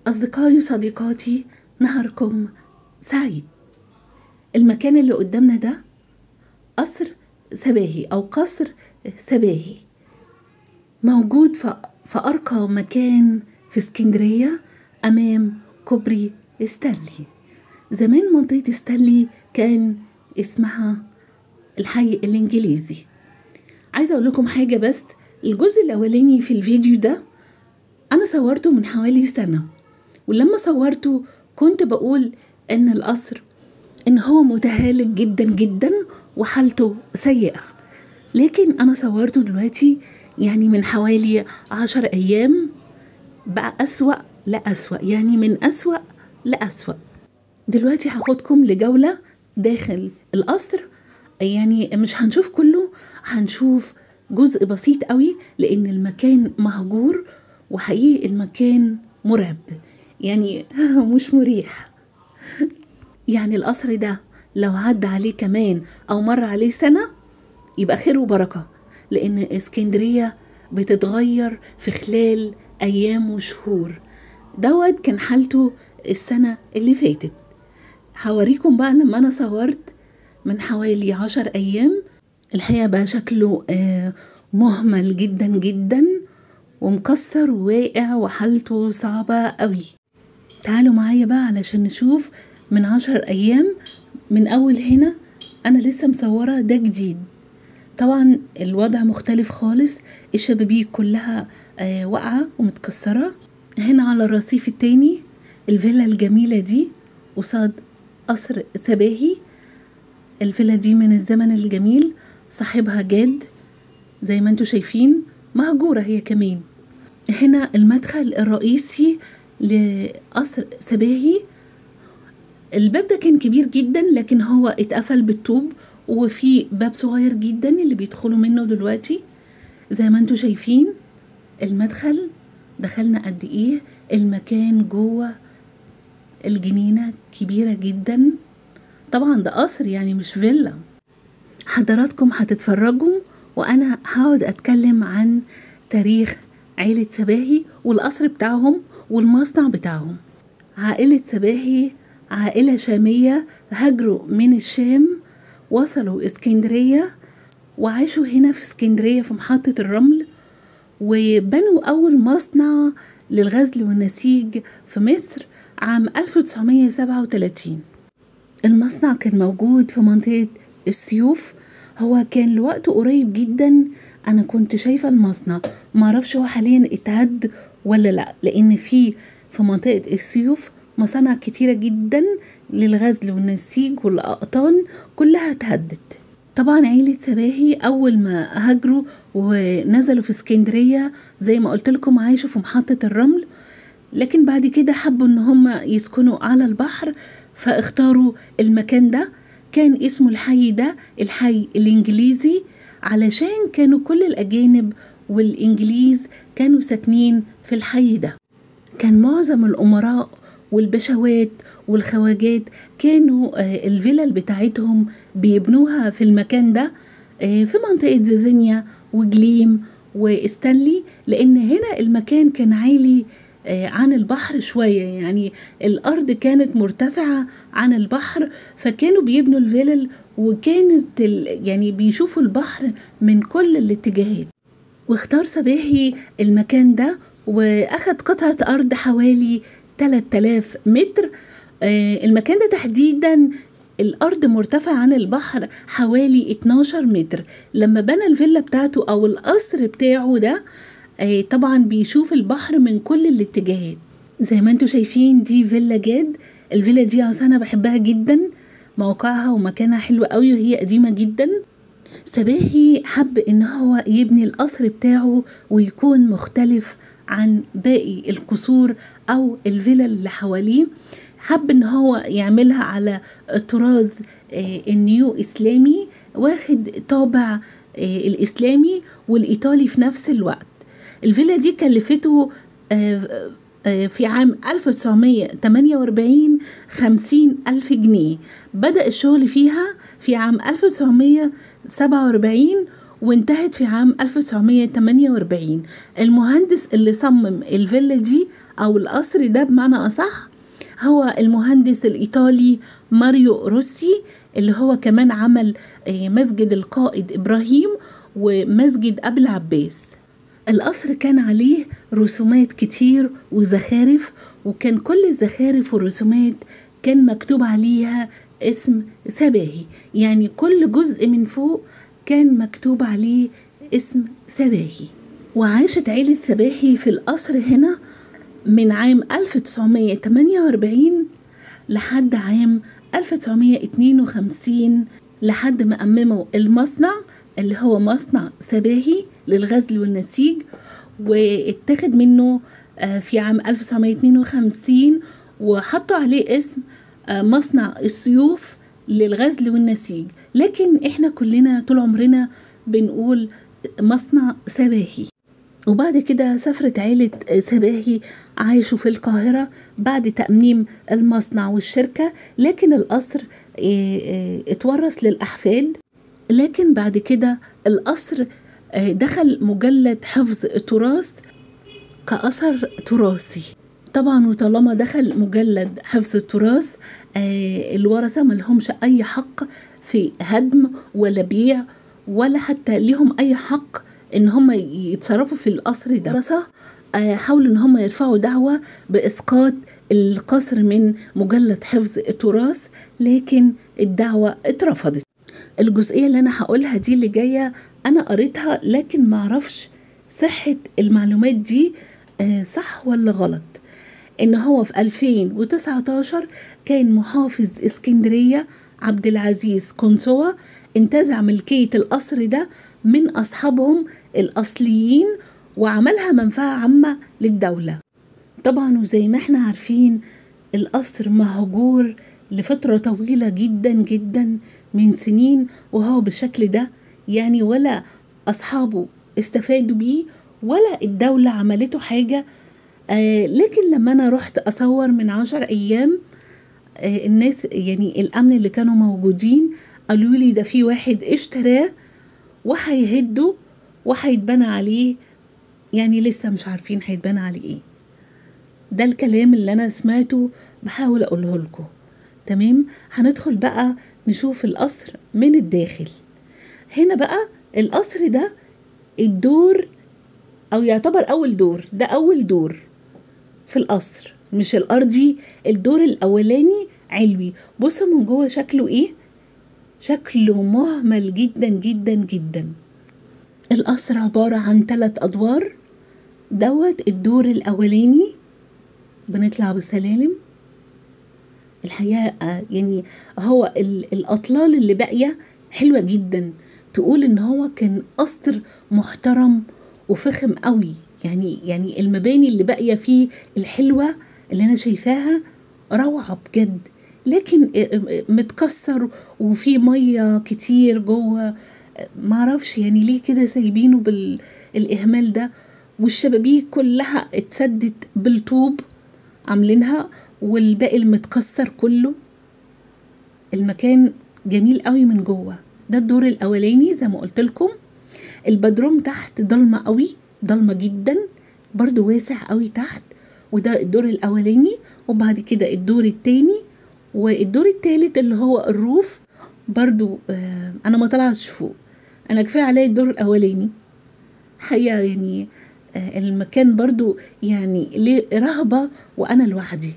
أصدقائي وصديقاتي، نهاركم سعيد. المكان اللي قدامنا ده قصر سباهي أو قصر سباهي، موجود في أرقى مكان في اسكندرية أمام كوبري ستانلي. زمان منطقة ستانلي كان اسمها الحي الإنجليزي. عايزة أقول لكم حاجة، بس الجزء الأولاني في الفيديو ده أنا صورته من حوالي سنة، ولما صورته كنت بقول إن القصر إن هو متهالك جدا جدا وحالته سيئة، لكن أنا صورته دلوقتي يعني من حوالي 10 أيام بقى أسوأ لأسوأ، يعني من أسوأ لأسوأ. دلوقتي هاخدكم لجولة داخل القصر، يعني مش هنشوف كله، هنشوف جزء بسيط قوي لأن المكان مهجور، وحقيقي المكان مرعب، يعني مش مريح. يعني القصر ده لو عدى عليه كمان أو مر عليه سنة يبقى خير وبركة، لأن اسكندرية بتتغير في خلال أيام وشهور. دوت كان حالته السنة اللي فاتت. هوريكم بقى لما أنا صورت من حوالي 10 أيام، الحقيقة بقى شكله مهمل جدا جدا ومكسر وواقع وحالته صعبة قوي. تعالوا معايا بقى علشان نشوف من 10 أيام من أول هنا. أنا لسه مصورة ده جديد، طبعا الوضع مختلف خالص، الشبابيك كلها واقعة ومتكسرة. هنا على الرصيف التاني الفيلا الجميلة دي قصاد قصر سباهي. الفيلا دي من الزمن الجميل، صاحبها جاد زي ما انتوا شايفين، مهجورة هي كمان. هنا المدخل الرئيسي لقصر سباهي. الباب ده كان كبير جدا لكن هو اتقفل بالطوب، وفي باب صغير جدا اللي بيدخلوا منه دلوقتي. زي ما انتوا شايفين المدخل، دخلنا قد ايه. المكان جوه الجنينة كبيرة جدا، طبعا ده قصر يعني مش فيلا. حضراتكم هتتفرجوا وانا هقعد اتكلم عن تاريخ عائلة سباهي والقصر بتاعهم والمصنع بتاعهم. عائلة سباهي عائلة شامية، هاجروا من الشام، وصلوا اسكندرية وعاشوا هنا في اسكندرية في محطة الرمل، وبنوا أول مصنع للغزل والنسيج في مصر عام 1937. المصنع كان موجود في منطقة السيوف. هو كان لوقته قريب جدا، أنا كنت شايفة المصنع، معرفش هو حاليا اتهد ولا لأ، لأن في منطقة السيوف مصانع كتيرة جدا للغزل والنسيج والأقطان كلها اتهدت. طبعا عيلة سباهي أول ما هاجروا ونزلوا في اسكندرية زي ما قلت لكم عايشوا في محطة الرمل، لكن بعد كده حبوا ان هم يسكنوا على البحر، فاختاروا المكان ده. كان اسمه الحي ده الحي الإنجليزي، علشان كانوا كل الأجانب والإنجليز كانوا ساكنين في الحي ده. كان معظم الأمراء والبشوات والخواجات كانوا الفلل بتاعتهم بيبنوها في المكان ده، في منطقة زيزينيا وجليم وستانلي، لأن هنا المكان كان عالي عن البحر شوية، يعني الأرض كانت مرتفعة عن البحر، فكانوا بيبنوا الفلل وكانت يعني بيشوفوا البحر من كل الاتجاهات. واختار سباهي المكان ده واخد قطعة أرض حوالي 3000 متر. المكان ده تحديدا الأرض مرتفعة عن البحر حوالي 12 متر. لما بنى الفيلا بتاعته أو القصر بتاعه ده طبعا بيشوف البحر من كل الاتجاهات. زي ما انتوا شايفين دي فيلا جاد. الفيلا دي أنا بحبها جدا، موقعها ومكانها حلو قوي وهي قديمة جدا. سباهي حب ان هو يبني القصر بتاعه ويكون مختلف عن باقي القصور او الفيلا اللي حواليه. حب ان هو يعملها على الطراز النيو اسلامي، واخد طابع الاسلامي والايطالي في نفس الوقت. الفيلا دي كلفته في عام 1948 50,000 جنيه. بدأ الشغل فيها في عام 1947 وانتهت في عام 1948. المهندس اللي صمم الفيلا دي أو القصر ده بمعنى أصح هو المهندس الإيطالي ماريو روسي، اللي هو كمان عمل مسجد القائد إبراهيم ومسجد أبي العباس. القصر كان عليه رسومات كتير وزخارف، وكان كل الزخارف والرسومات كان مكتوب عليها اسم سباهي، يعني كل جزء من فوق كان مكتوب عليه اسم سباهي. وعاشت عيلة سباهي في القصر هنا من عام 1948 لحد عام 1952، لحد ما أمموا المصنع اللي هو مصنع سباهي للغزل والنسيج، واتخذ منه في عام 1952 وحطوا عليه اسم مصنع السيوف للغزل والنسيج، لكن احنا كلنا طول عمرنا بنقول مصنع سباهي. وبعد كده سافرت عيلة سباهي، عايشوا في القاهرة بعد تأميم المصنع والشركة، لكن القصر اتورث للأحفاد. لكن بعد كده القصر دخل مجلد حفظ التراث كأثر تراثي طبعا. وطالما دخل مجلد حفظ التراث الورثة ملهمش أي حق في هدم ولا بيع، ولا حتى ليهم أي حق إن هم يتصرفوا في القصر ده. الورثة حاولوا إن هم يرفعوا دعوة بإسقاط القصر من مجلد حفظ التراث، لكن الدعوة اترفضت. الجزئية اللي أنا هقولها دي اللي جاية أنا قريتها، لكن معرفش صحة المعلومات دي صح ولا غلط. إن هو في 2019 كان محافظ اسكندرية عبد العزيز قنصوة انتزع ملكية القصر ده من أصحابهم الأصليين وعملها منفعة عامة للدولة. طبعا وزي ما احنا عارفين القصر مهجور لفترة طويلة جدا جدا من سنين وهو بالشكل ده، يعني ولا أصحابه استفادوا بيه ولا الدولة عملته حاجة. لكن لما أنا رحت أصور من 10 أيام الناس يعني الأمن اللي كانوا موجودين قالوا لي ده في واحد اشتراه وهيهده وهيتبنى عليه، يعني لسه مش عارفين هيتبنى عليه ايه. ده الكلام اللي أنا سمعته بحاول أقوله لكم. تمام، هندخل بقى نشوف القصر من الداخل. هنا بقى القصر ده الدور أو يعتبر أول دور، ده أول دور في القصر مش الأرضي، الدور الأولاني علوي. بصوا من جوه شكله إيه، شكله مهمل جدا جدا جدا. القصر عبارة عن 3 أدوار، دوت الدور الأولاني بنطلع بالسلالم. الحقيقة يعني هو الأطلال اللي باقية حلوة جدا، تقول إن هو كان قصر محترم وفخم قوي. يعني المباني اللي باقية فيه الحلوة اللي أنا شايفاها روعة بجد، لكن متكسر وفيه مية كتير جوه، معرفش يعني ليه كده سايبينه بالإهمال ده. والشبابيك كلها اتسدت بالطوب عاملينها والباقي المتكسر كله. المكان جميل قوي من جوه. ده الدور الأولاني زي ما قلت لكم. البدروم تحت ضلمة قوي، ضلمة جدا، برضو واسع قوي تحت. وده الدور الأولاني. وبعد كده الدور التاني والدور التالت اللي هو الروف برضو. أنا ما طلعتش فوق، أنا كفاية عليا الدور الأولاني حقيقة. يعني المكان برضو يعني ليه رهبة وأنا لوحدي،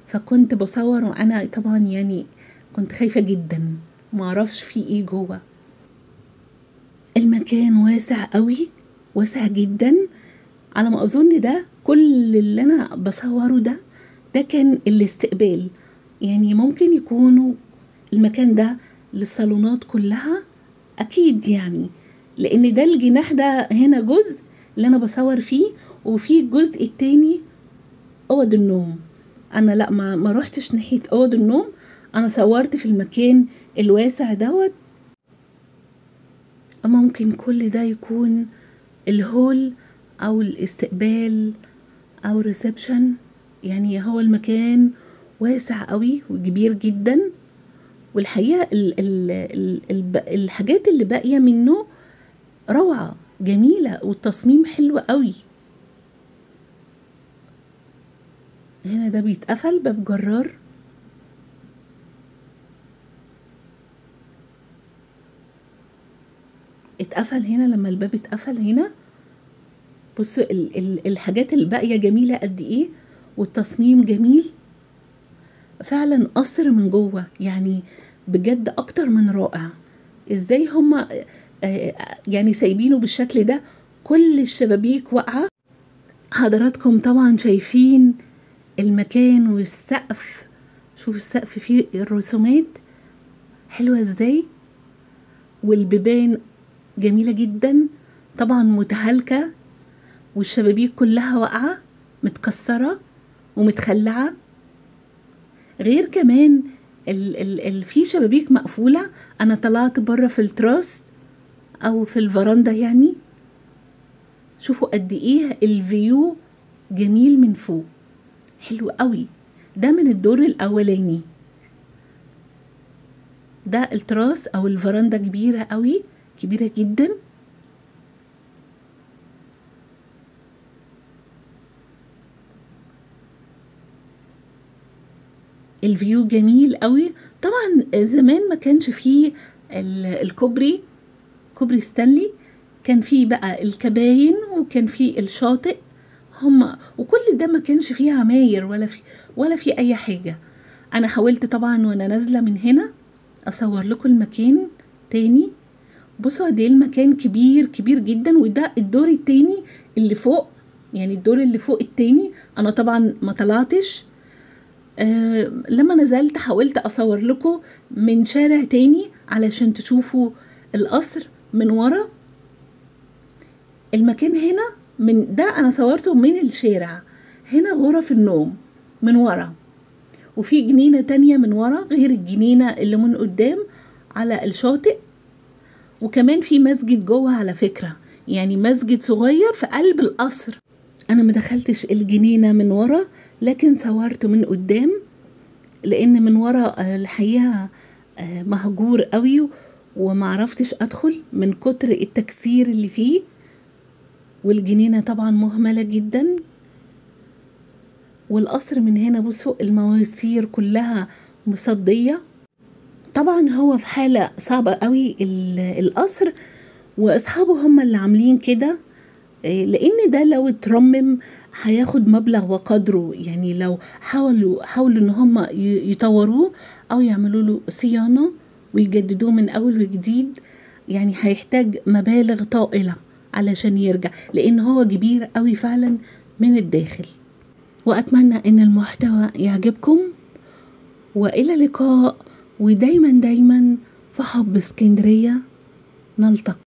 فكنت بصور وأنا طبعا يعني كنت خايفة جدا معرفش فيه إيه جوه. المكان واسع قوي، واسع جدا على ما أظن. ده كل اللي أنا بصوره ده كان الاستقبال، يعني ممكن يكونوا المكان ده للصالونات كلها أكيد، يعني لأن ده الجناح ده هنا جزء اللي أنا بصور فيه، وفي الجزء التاني أوض النوم. أنا لا ما روحتش ناحية أوض النوم، أنا صورت في المكان الواسع دوت. ممكن كل ده يكون الهول أو الاستقبال أو الريسبشن. يعني هو المكان واسع قوي وكبير جدا. والحقيقة الحاجات اللي باقية منه روعة جميلة والتصميم حلو قوي. هنا ده بيتقفل باب جرار. اتقفل هنا لما الباب اتقفل هنا. بصوا الحاجات الباقية جميلة قد ايه، والتصميم جميل فعلا. قصر من جوه يعني بجد اكتر من رائع. ازاي هما يعني سايبينه بالشكل ده، كل الشبابيك واقعة. حضراتكم طبعا شايفين المكان والسقف. شوفوا السقف فيه الرسومات حلوة ازاي، والبيبان جميلة جدا طبعا متهالكة، والشبابيك كلها واقعة متكسرة ومتخلعة. غير كمان في شبابيك مقفولة. انا طلعت بره في التراس او في الفرندا يعني. شوفوا قد ايه الفيو جميل من فوق، حلو قوي. ده من الدور الاولاني. ده التراس او الفرندا كبيرة قوي، كبيرة جدا. الفيو جميل قوي. طبعا زمان ما كانش فيه الكوبري، كوبري ستانلي. كان فيه بقى الكباين وكان فيه الشاطئ وكل ده ما كانش فيه عماير ولا في اي حاجة. انا حاولت طبعا وانا نازلة من هنا اصور لكم المكان تاني. بصوا قد ايه المكان كبير كبير جدا. وده الدور التاني اللي فوق، يعني الدور اللي فوق التاني. انا طبعا ما طلعتش. لما نزلت حاولت اصور لكم من شارع تاني علشان تشوفوا القصر من ورا. المكان هنا من ده انا صورته من الشارع. هنا غرف النوم من ورا، وفي جنينة تانية من ورا غير الجنينة اللي من قدام على الشاطئ. وكمان في مسجد جوه على فكرة، يعني مسجد صغير في قلب القصر. انا ما دخلتش الجنينة من ورا، لكن صورت من قدام، لان من ورا الحقيقة مهجور قوي ومعرفتش ادخل من كتر التكسير اللي فيه. والجنينة طبعا مهملة جدا. والقصر من هنا بصوا المواسير كلها مصدية. طبعا هو في حالة صعبة قوي القصر، واصحابه هم اللي عاملين كده، لان ده لو اترمم هياخد مبلغ وقدره. يعني لو حاولوا ان هم يطوروه او يعملوا له صيانة ويجددوه من اول وجديد، يعني هيحتاج مبالغ طائلة علشان يرجع، لان هو كبير قوي فعلا من الداخل. واتمنى ان المحتوى يعجبكم، والى اللقاء. ودايما دايما في حب اسكندرية نلتقي.